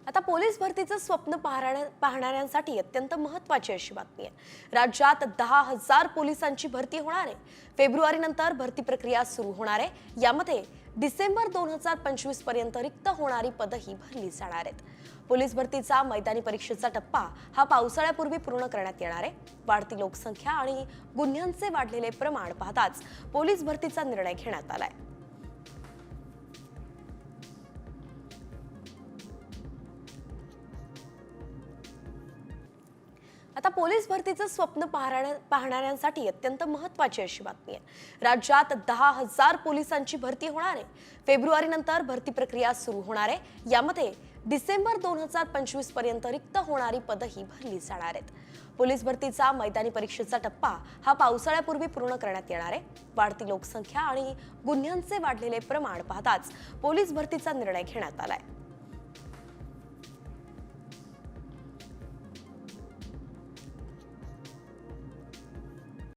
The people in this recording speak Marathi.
आता पोलीस भरतीचं स्वप्न पाहणाऱ्यांसाठी अत्यंत महत्त्वाची अशी बातमी आहे। राज्यात 10,000 पोलिसांची भरती होणार आहे। फेब्रुवारी नंतर भरती प्रक्रिया सुरू होणार आहे। यामध्ये डिसेंबर 2025 पर्यंत रिक्त होणारी पदही भरली जाणार आहेत। पोलीस भरतीचा मैदानी परीक्षेचा टप्पा हा पावसाळ्यापूर्वी पूर्ण करण्यात येणार आहे। वाढती लोकसंख्या आणि गुन्ह्यांचे वाढलेले प्रमाण पाहताच पोलीस भरतीचा निर्णय घेण्यात आलाय। आता पोलीस भरतीचं स्वप्न पाहणाऱ्यांसाठी अत्यंत महत्त्वाची अशी बातमी आहे। राज्यात 10,000 पोलिसांची भरती होणार आहे। फेब्रुवारी नंतर भरती प्रक्रिया सुरू होणार आहे। यामध्ये डिसेंबर 2025 पर्यंत रिक्त होणारी पदही भरली जाणार आहेत। पोलीस भरतीचा मैदानी परीक्षेचा टप्पा हा पावसाळ्यापूर्वी पूर्ण करण्यात येणार आहे। वाढती लोकसंख्या आणि गुन्ह्यांचे वाढलेले प्रमाण पाहताच पोलीस भरतीचा निर्णय घेण्यात आलाय।